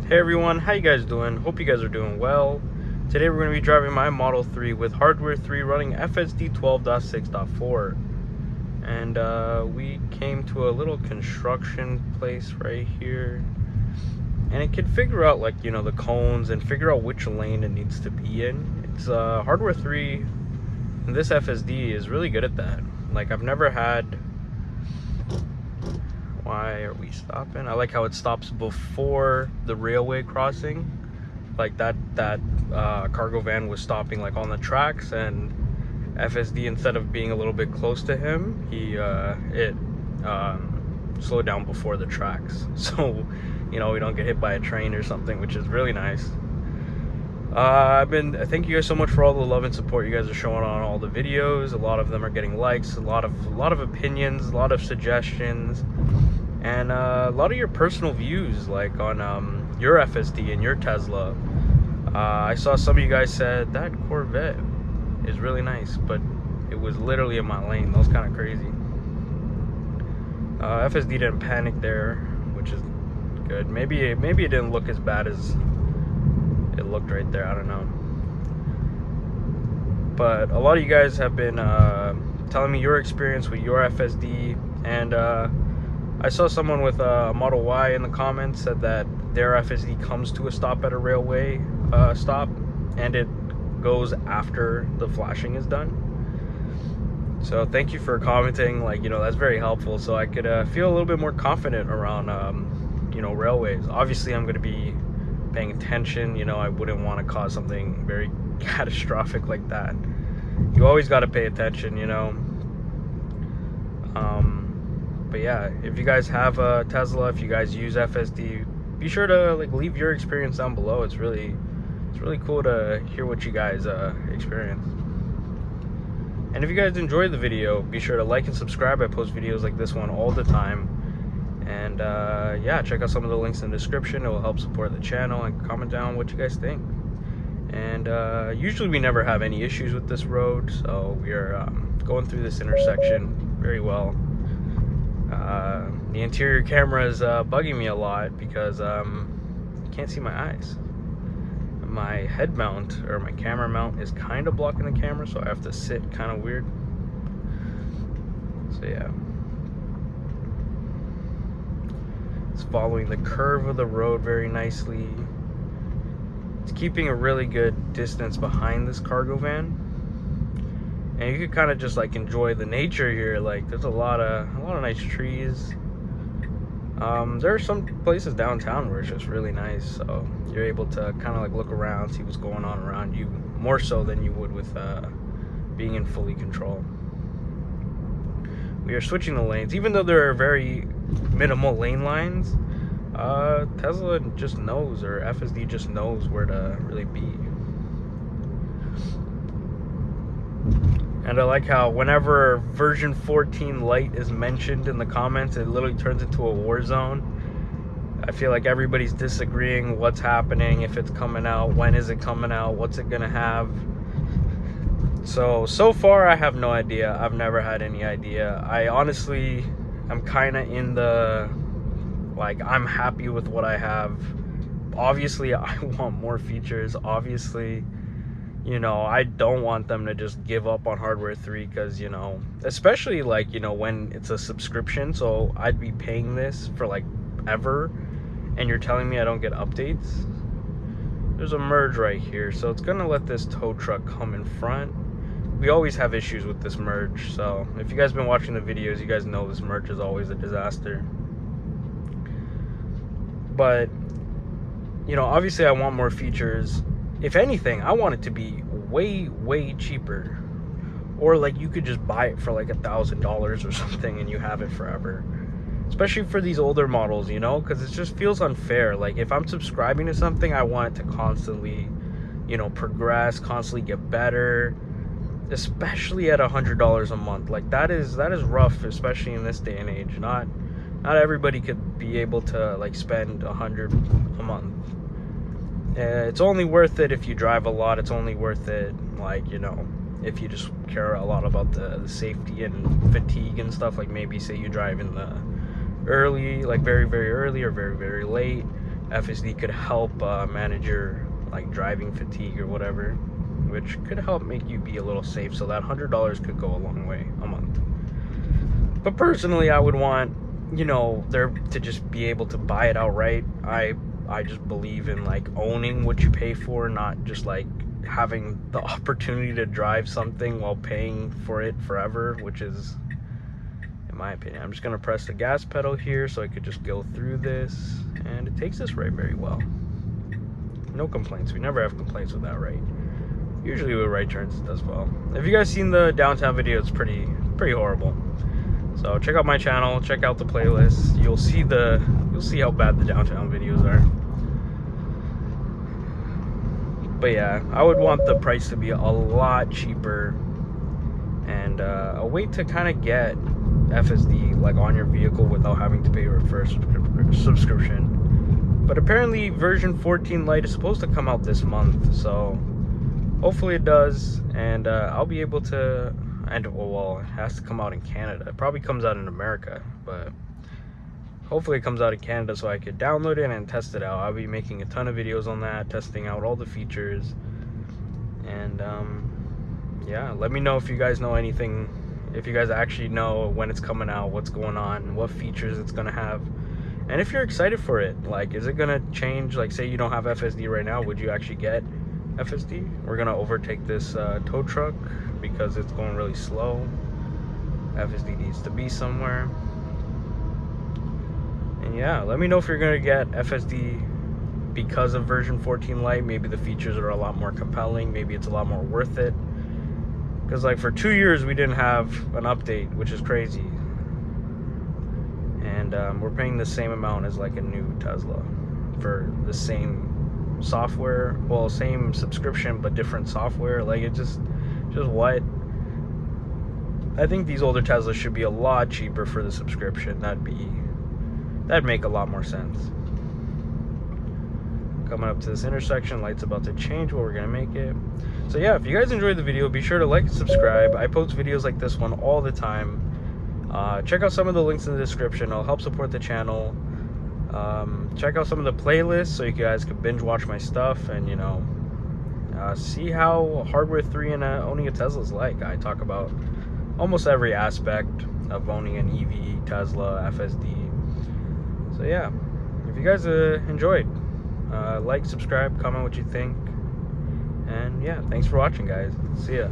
Hey everyone, how you guys doing? Hope you guys are doing well. Today we're going to be driving my Model 3 with hardware 3 running FSD 12.6.4. And we came to a little construction place right here. And it can figure out the cones and figure out which lane it needs to be in. It's hardware 3 and this FSD is really good at that. Like I've never had... Why are we stopping? I like how it stops before the railway crossing. Like that cargo van was stopping like on the tracks, and FSD, instead of being a little bit close to him, it slowed down before the tracks. So, we don't get hit by a train or something, which is really nice. Thank you guys so much for all the love and support you guys are showing on all the videos. A lot of them are getting likes, a lot of opinions, a lot of suggestions, and a lot of your personal views, like on your FSD and your Tesla. I saw some of you guys said that Corvette is really nice, but it was literally in my lane. That was kind of crazy. FSD didn't panic there, which is good. Maybe it didn't look as bad as it looked right there. I don't know. But a lot of you guys have been telling me your experience with your FSD, and I saw someone with a Model Y in the comments said that their FSD comes to a stop at a railway stop, and it goes after the flashing is done. So thank you for commenting. That's very helpful, so I could feel a little bit more confident around railways. Obviously I'm going to be paying attention. I wouldn't want to cause something very catastrophic like that. You always got to pay attention. But yeah, if you guys have a Tesla, if you guys use FSD, be sure to leave your experience down below. It's really cool to hear what you guys experience. And if you guys enjoyed the video, be sure to like and subscribe. I post videos like this one all the time. And yeah, check out some of the links in the description. It will help support the channel, and comment down what you guys think. And usually we never have any issues with this road, so we are going through this intersection very well. The interior camera is bugging me a lot because I can't see my eyes. My head mount, or my camera mount, is kind of blocking the camera, so I have to sit kind of weird. So yeah, it's following the curve of the road very nicely. It's keeping a really good distance behind this cargo van, and you could kind of just enjoy the nature here. There's a lot of nice trees. There are some places downtown where it's just really nice, so you're able to kind of look around, see what's going on around you, more so than you would with being in fully control. We are switching the lanes, even though there are very minimal lane lines. Tesla just knows, or FSD just knows where to really be. And I like how whenever version 14 Lite is mentioned in the comments, it literally turns into a war zone. I feel like everybody's disagreeing what's happening, if it's coming out, when is it coming out, what's it gonna have. So far I have no idea. I've never had any idea. I honestly, I'm kind of in the, I'm happy with what I have. Obviously I want more features. Obviously, I don't want them to just give up on hardware 3, because especially when it's a subscription, so I'd be paying this for ever, and you're telling me I don't get updates. There's a merge right here, so it's gonna let this tow truck come in front. We always have issues with this merge, so if you guys been watching the videos, you guys know this merge is always a disaster. But obviously I want more features. If anything, I want it to be way cheaper, or you could just buy it for $1,000 or something and you have it forever, especially for these older models, because it just feels unfair. If I'm subscribing to something, I want it to constantly progress, constantly get better, especially at $100 a month. That is rough, especially in this day and age. Not everybody could be able to spend $100 a month. It's only worth it if you drive a lot. It's only worth it if you just care a lot about the safety and fatigue and stuff. Maybe say you drive in the early, very early, or very late, FSD could help manage your like driving fatigue or whatever, which could help make you be a little safe. So that $100 could go a long way a month. But personally, I would want, you know, there to just be able to buy it outright. I just believe in like owning what you pay for, not just like having the opportunity to drive something while paying for it forever, which is, in my opinion. I'm just gonna press the gas pedal here so I could just go through this, and it takes this right very well. No complaints. We never have complaints with that right. Usually with right turns it does well. If you guys seen the downtown video, it's pretty horrible. So check out my channel, check out the playlist. You'll see how bad the downtown videos are. But yeah, I would want the price to be a lot cheaper, and a way to kind of get FSD like on your vehicle without having to pay for a subscription. But apparently version 14 Lite is supposed to come out this month, so hopefully it does, and I'll be able to. And well, it has to come out in Canada. It probably comes out in America, but hopefully it comes out in Canada so I could download it and test it out. I'll be making a ton of videos on that, testing out all the features. And yeah, let me know if you guys know anything, if you guys actually know when it's coming out, what's going on, what features it's gonna have, and if you're excited for it. Like, is it gonna change? Like, say you don't have FSD right now, would you actually get FSD? We're gonna overtake this tow truck because it's going really slow. FSD needs to be somewhere. And yeah, let me know if you're gonna get FSD because of version 14 Lite. Maybe the features are a lot more compelling, maybe it's a lot more worth it, because like for 2 years we didn't have an update, which is crazy, and we're paying the same amount as like a new Tesla for the same software, well, same subscription but different software. Like, it just what? I think these older Teslas should be a lot cheaper for the subscription. That'd make a lot more sense. Coming up to this intersection, light's about to change, but we're gonna make it. So yeah, if you guys enjoyed the video, be sure to like and subscribe. I post videos like this one all the time. Check out some of the links in the description. It'll help support the channel. Check out some of the playlists so you guys can binge watch my stuff, and you know, see how hardware 3 and owning a Tesla is like. I talk about almost every aspect of owning an EV, Tesla, FSD. So yeah, if you guys enjoyed, like, subscribe, comment what you think, and yeah, thanks for watching, guys. See ya.